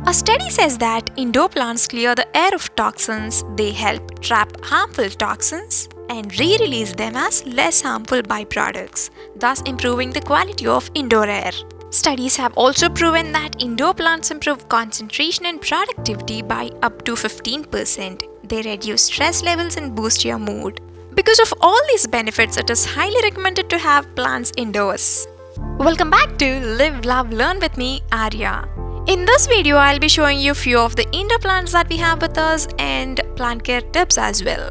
A study says that indoor plants clear the air of toxins, they help trap harmful toxins and re-release them as less harmful byproducts, thus improving the quality of indoor air. Studies have also proven that indoor plants improve concentration and productivity by up to 15%. They reduce stress levels and boost your mood. Because of all these benefits, it is highly recommended to have plants indoors. Welcome back to Live, Love, Learn with me, Arya. In this video, I'll be showing you a few of the indoor plants that we have with us and plant care tips as well.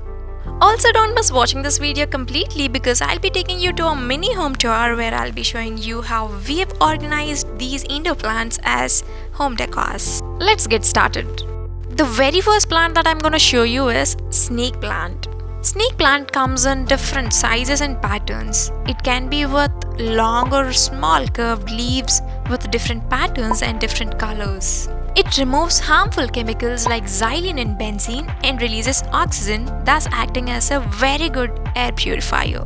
Also, don't miss watching this video completely because I'll be taking you to a mini home tour where I'll be showing you how we have organized these indoor plants as home decors. Let's get started. The very first plant that I'm going to show you is snake plant. Snake plant comes in different sizes and patterns. It can be with long or small curved leaves with different patterns and different colors. It removes harmful chemicals like xylene and benzene and releases oxygen, thus acting as a very good air purifier.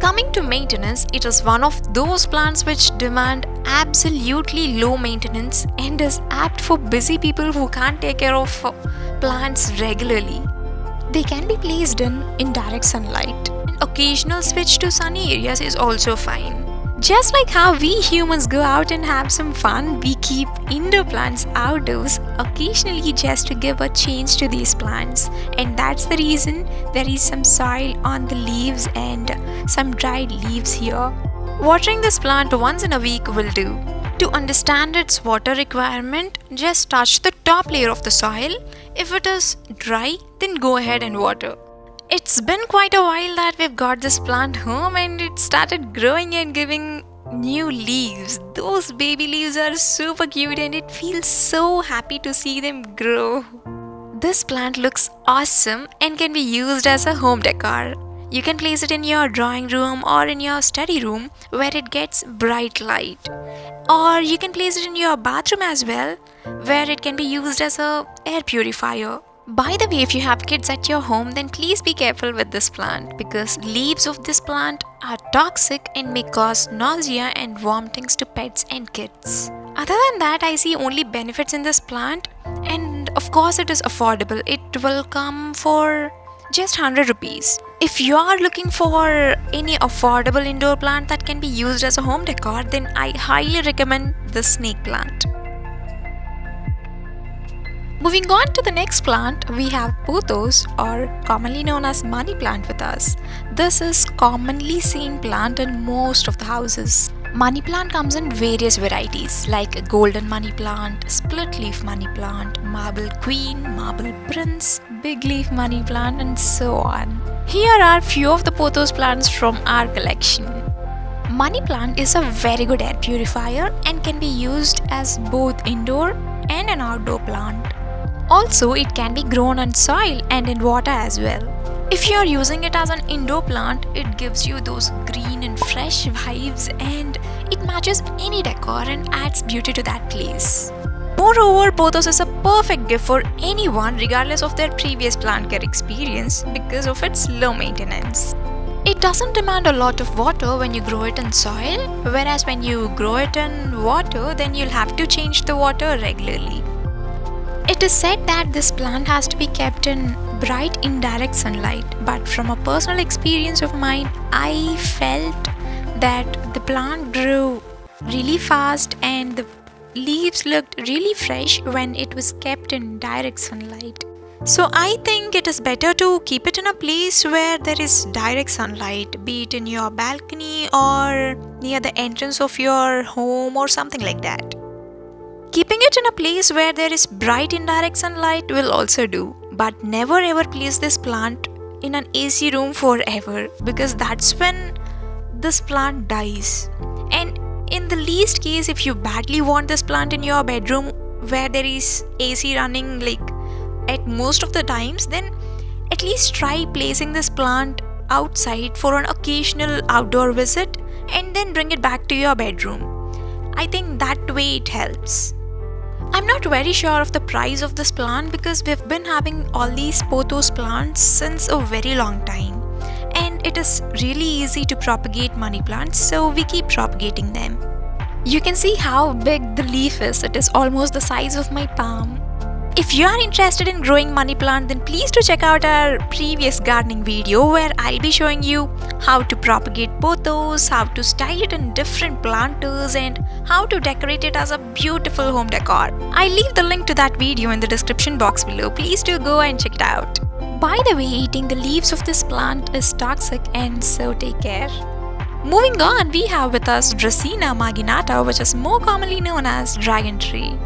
Coming to maintenance, it is one of those plants which demand absolutely low maintenance and is apt for busy people who can't take care of plants regularly. They can be placed in indirect sunlight. An occasional switch to sunny areas is also fine. Just like how we humans go out and have some fun, we keep indoor plants outdoors occasionally just to give a change to these plants. And that's the reason there is some soil on the leaves and some dried leaves here. Watering this plant once in a week will do. To understand its water requirement, just touch the top layer of the soil. If it is dry, then go ahead and water. It's been quite a while that we've got this plant home and it started growing and giving new leaves. Those baby leaves are super cute and it feels so happy to see them grow. This plant looks awesome and can be used as a home decor. You can place it in your drawing room or in your study room where it gets bright light. Or you can place it in your bathroom as well, where it can be used as a air purifier. By the way, if you have kids at your home, then please be careful with this plant because leaves of this plant are toxic and may cause nausea and vomitings to pets and kids. Other than that, I see only benefits in this plant, and of course it is affordable. It will come for just 100 rupees. If you are looking for any affordable indoor plant that can be used as a home decor, then I highly recommend the snake plant. Moving on to the next plant, we have pothos, or commonly known as money plant, with us. This is commonly seen plant in most of the houses. Money plant comes in various varieties like golden money plant, split leaf money plant, marble queen, marble prince, big leaf money plant, and so on. Here are few of the pothos plants from our collection. Money plant is a very good air purifier and can be used as both indoor and an outdoor plant. Also, it can be grown on soil and in water as well. If you are using it as an indoor plant, it gives you those green and fresh vibes and it matches any decor and adds beauty to that place. Moreover, pothos is a perfect gift for anyone regardless of their previous plant care experience because of its low maintenance. It doesn't demand a lot of water when you grow it in soil, whereas when you grow it in water, then you'll have to change the water regularly. It is said that this plant has to be kept in bright indirect sunlight, but from a personal experience of mine, I felt that the plant grew really fast and the leaves looked really fresh when it was kept in direct sunlight. So I think it is better to keep it in a place where there is direct sunlight, be it in your balcony or near the entrance of your home or something like that. Keeping it in a place where there is bright indirect sunlight will also do, but never ever place this plant in an AC room forever because that's when this plant dies. And in the least case, if you badly want this plant in your bedroom where there is AC running like at most of the times, then at least try placing this plant outside for an occasional outdoor visit and then bring it back to your bedroom. I think that way it helps. I'm not very sure of the price of this plant because we've been having all these pothos plants since a very long time. And it is really easy to propagate money plants, so we keep propagating them. You can see how big the leaf is. It is almost the size of my palm. If you are interested in growing money plant, then please do check out our previous gardening video where I'll be showing you how to propagate pothos, how to style it in different planters, and how to decorate it as a beautiful home decor. I'll leave the link to that video in the description box below. Please do go and check it out. By the way, eating the leaves of this plant is toxic, and so take care. Moving on, we have with us Dracaena marginata, which is more commonly known as dragon tree.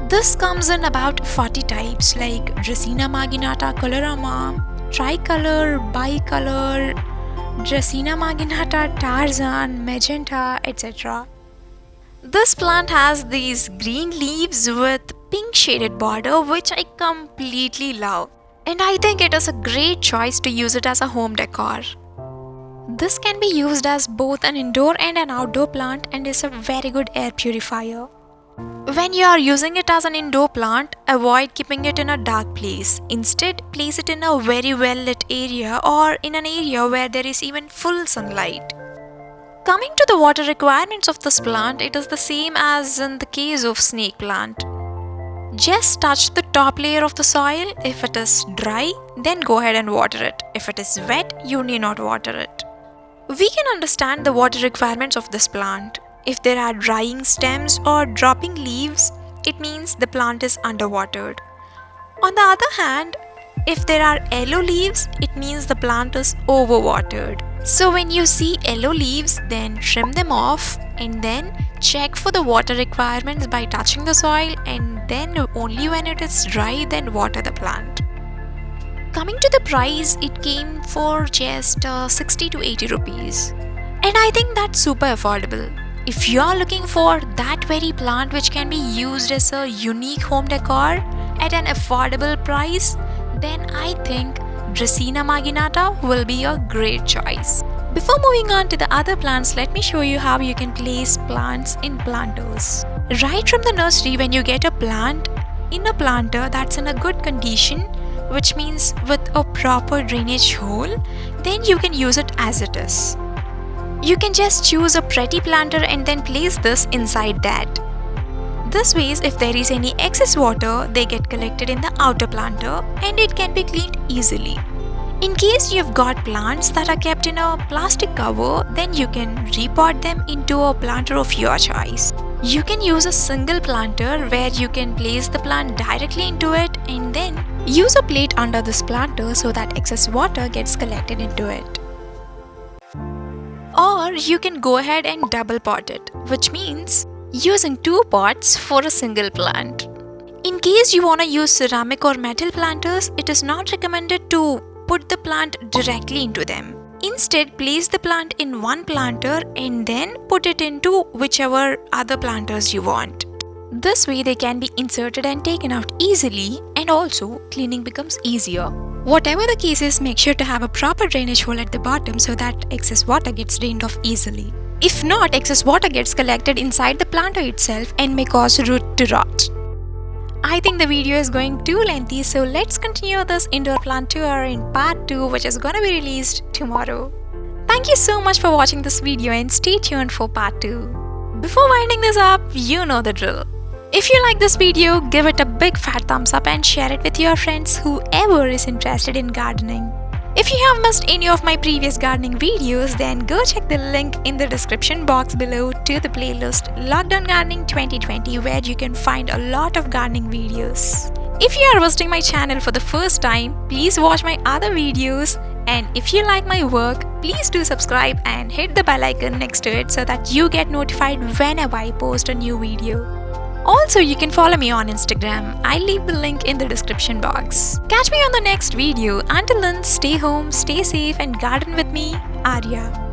This comes in about 40 types like Dracaena marginata colorama, tricolor, bicolor, Dracaena marginata Tarzan, magenta, etc. This plant has these green leaves with pink shaded border, which I completely love. And I think it is a great choice to use it as a home decor. This can be used as both an indoor and an outdoor plant and is a very good air purifier. When you are using it as an indoor plant, avoid keeping it in a dark place. Instead, place it in a very well lit area or in an area where there is even full sunlight. Coming to the water requirements of this plant, it is the same as in the case of snake plant. Just touch the top layer of the soil. If it is dry, then go ahead and water it. If it is wet, you need not water it. We can understand the water requirements of this plant. If there are drying stems or dropping leaves, it means the plant is underwatered. On the other hand, if there are yellow leaves, it means the plant is overwatered. So when you see yellow leaves, then trim them off and then check for the water requirements by touching the soil, and then only when it is dry, then water the plant. Coming to the price, it came for just 60 to 80 rupees. And I think that's super affordable. If you are looking for that very plant which can be used as a unique home decor at an affordable price, then I think Dracaena marginata will be a great choice. Before moving on to the other plants, let me show you how you can place plants in planters. Right from the nursery, when you get a plant in a planter that's in a good condition, which means with a proper drainage hole, then you can use it as it is. You can just choose a pretty planter and then place this inside that. This way, if there is any excess water, they get collected in the outer planter and it can be cleaned easily. In case you've got plants that are kept in a plastic cover, then you can repot them into a planter of your choice. You can use a single planter where you can place the plant directly into it and then use a plate under this planter so that excess water gets collected into it. Or you can go ahead and double pot it, which means using 2 pots for a single plant. In case you want to use ceramic or metal planters, it is not recommended to put the plant directly into them. Instead, place the plant in one planter and then put it into whichever other planters you want. This way they can be inserted and taken out easily, and also cleaning becomes easier. Whatever the case is, make sure to have a proper drainage hole at the bottom so that excess water gets drained off easily. If not, excess water gets collected inside the planter itself and may cause root to rot. I think the video is going too lengthy, so let's continue this indoor plant tour in part 2, which is gonna be released tomorrow. Thank you so much for watching this video and stay tuned for part 2. Before winding this up, you know the drill. If you like this video, give it a big fat thumbs up and share it with your friends, whoever is interested in gardening. If you have missed any of my previous gardening videos, then go check the link in the description box below to the playlist Lockdown Gardening 2020, where you can find a lot of gardening videos. If you are visiting my channel for the first time, please watch my other videos, and if you like my work, please do subscribe and hit the bell icon next to it so that you get notified whenever I post a new video. Also, you can follow me on Instagram. I'll leave the link in the description box. Catch me on the next video. Until then, stay home, stay safe and garden with me, Arya.